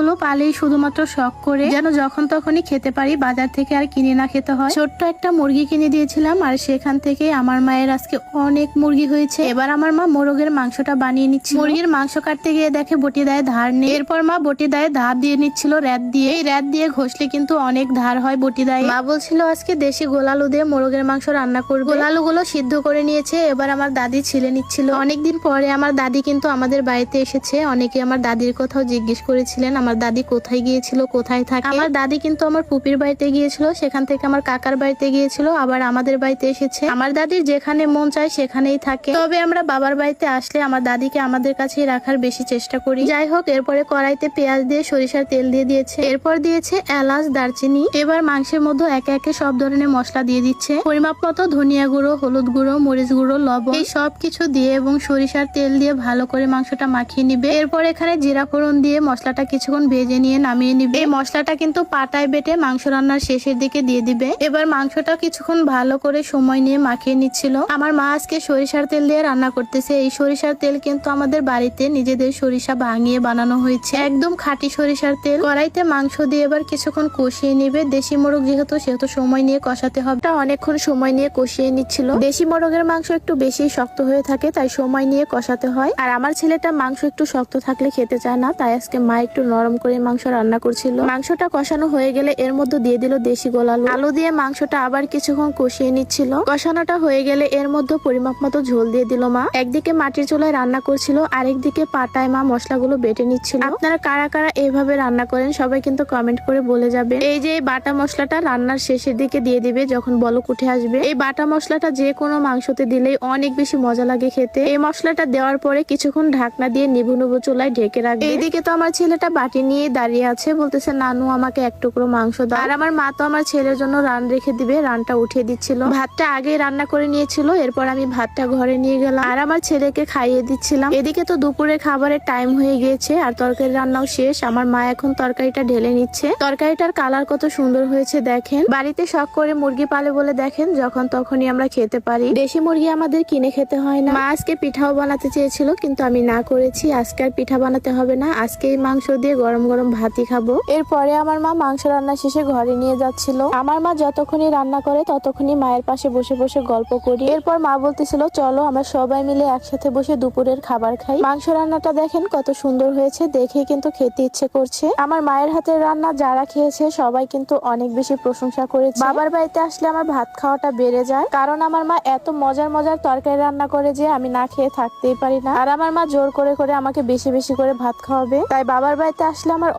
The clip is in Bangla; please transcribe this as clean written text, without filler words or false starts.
মুরগিগুলো পালেই শুধুমাত্র শখ করে, যেন যখন তখনই খেতে পারি, বাজার থেকে আর কিনে না খেতে হয়। ছোট্ট একটা মুরগি কিনে দিয়েছিলাম আর সেখান থেকে আমার মায়ের আজকে অনেক মুরগি হয়েছে। এবার আমার মা মোরগের মাংসটা বানিয়ে নিচ্ছে। মুরগির মাংস কাটতে গিয়ে দেখে বটি দায়ে ধার নেই। এরপর মা বটি দায়ে ধার দিয়ে নিচ্ছিল র‍্যাত দিয়ে। এই র‍্যাত দিয়ে ঘষলে কিন্তু অনেক ধার হয় বটি দায়ে। মা বলছিল আজকে দেশি গোলালু দিয়ে মোরগের মাংস রান্না করবে। গোলালু গুলো সিদ্ধ করে নিয়েছে। এবার আমার দাদি ছিলে নিচ্ছিল। অনেকদিন পরে আমার দাদি কিন্তু আমাদের বাড়িতে এসেছে। অনেকে আমার দাদির কথাও জিজ্ঞেস করেছিলেন আমার দাদি কোথায় গিয়েছিল, কোথায় থাকে। আমার দাদি কিন্তু আমার পুপির বাড়িতে গিয়েছিল, সেখান থেকে আমার কাকার বাড়িতে গিয়েছিল, আবার আমাদের বাড়িতে এসেছে। আমার দাদির যেখানে মন চায় সেখানেই থাকে। তবে আমরা বাবার বাড়িতে আসলে আমার দাদিকে আমাদের কাছেই রাখার বেশি চেষ্টা করি। যাই হোক, এরপরে কড়াইতে পেঁয়াজ দিয়ে সরিষার তেল দিয়ে দিয়েছে। এরপর দিয়েছে এলাচ, দারচিনি। এবার মাংসের মধ্যে একে একে সব ধরনের মশলা দিয়ে দিচ্ছে। পরিমাপ মতো ধনিয়া গুঁড়ো, হলুদ গুঁড়ো, মরিচ গুঁড়ো, লবণ, এই সব কিছু দিয়ে এবং সরিষার তেল দিয়ে ভালো করে মাংসটা মাখিয়ে নিবে। এরপর এখানে জিরা ফোড়ন দিয়ে মশলাটা কিছুক্ষণ ভেজে নিয়ে নামিয়ে নিবে। এই মশলাটা কিন্তু পাটায় বেটে মাংস রান্নার শেষের দিকে দিয়ে দিবে। এবার মাংসটা কিছুক্ষণ ভালো করে সময় নিয়ে মাখিয়ে নিচ্ছিল। আমার মা আজকে সরিষার তেল দিয়ে রান্না করতেছে। এই সরিষার তেল কিন্তু আমাদের বাড়িতে নিজেদের সরিষা ভাঙিয়ে বানানো হয়েছে, একদম খাঁটি সরিষার তেল। কড়াইতে মাংস দিয়ে এবার কিছুক্ষণ কষিয়ে নিবে। দেশি মোরগ সেহেতু সময় নিয়ে কষাতে হবে। অনেকক্ষণ সময় নিয়ে কষিয়ে নিচ্ছিল। দেশি মোরগের মাংস একটু বেশি শক্ত হয়ে থাকে, তাই সময় নিয়ে কষাতে হয়। আর আমার ছেলেটা মাংস একটু শক্ত থাকলে খেতে চায় না, তাই আজকে মা একটু নরম করে মাংস রান্না করছিল। মাংসটা কষানো হয়ে গেলে এর মধ্যে দিয়ে দিল দেশি গোলালু। আলু দিয়ে মাংসটা আবার কিছুক্ষণ কষিয়ে নিচ্ছিল। কষানোটা হয়ে গেলে এর মধ্যে পরিমাপ মতো ঝোল দিয়ে দিল মা। একদিকে মাটির চুলায় রান্না করছিল, আরেকদিকে পাটায় মা মশলাগুলো বেটে নিচ্ছিল। আপনারা কারা কারা এইভাবে রান্না করেন সবাই কিন্তু কমেন্ট করে বলে যাবে। এই যে এই বাটা মশলাটা রান্নার শেষের দিকে দিয়ে দিবে যখন বলক উঠে আসবে। এই বাটা মশলাটা যে কোনো মাংসতে দিলেই অনেক বেশি মজা লাগে খেতে। এই মশলাটা দেওয়ার পরে কিছুক্ষণ ঢাকনা দিয়ে নিভু নিভু চুলায় ঢেকে রাখবে। এইদিকে তো আমার ছেলেটা বাটি নিয়ে দাঁড়িয়ে আছে, বলতেছে নানু আমাকে এক টুকরো মাংস দাও। আর আমার মা তো আমার ছেলের জন্য রান রেখে দিবে, রানটা উঠিয়ে দিচ্ছিল। ভাতটা আগে রান্না করে নিয়েছিল, এরপর আমি ভাতটা ঘরে নিয়ে গেলাম আর আমার ছেলেকে খাইয়ে দিচ্ছিলাম। এদিকে তো দুপুরের খাবারের টাইম হয়ে গিয়েছে আর তরকারি রান্নাও শেষ। আমার মা এখন তরকারিটা ঢেলে নিচ্ছে। তরকারিটার কালার কত সুন্দর হয়েছে দেখেন। বাড়িতে শখ করে মুরগি পালে বলে দেখেন যখন তখনই আমরা খেতে পারি। দেশি মুরগি আমাদের কিনে খেতে হয় না। মা আজকে পিঠাও বানাতে চেয়েছিল কিন্তু আমি না করেছি। আজকে আর পিঠা বানাতে হবে না, আজকে এই মাংস দিয়ে গরম গরম ভাতই খাবো। এরপরে আমার মা মাংস রান্না শেষে ঘরে নিয়ে যাচ্ছিল। আমার মা যতক্ষণই রান্না করে ততক্ষণই মায়ের পাশে বসে বসে গল্প করি। এরপর মা বলতেছিল চলো আমরা সবাই মিলে একসাথে বসে দুপুরের খাবার খাই। মাংস রান্নাটা দেখেন কত সুন্দর হয়েছে, দেখে কিন্তু খেতে ইচ্ছে করছে। আমার মায়ের হাতের রান্না যারা খেয়েছে সবাই কিন্তু অনেক বেশি প্রশংসা করেছে। বাবার বাড়িতে আসলে আমার ভাত খাওয়াটা বেড়ে যায়, কারণ আমার মা এত মজার মজার তরকারি রান্না করে যে আমি না খেয়ে থাকতেই পারি না। আর আমার মা জোর করে করে আমাকে বেশি বেশি করে ভাত খাওয়াবে, তাই বাবার বাড়িতে আসলে আমার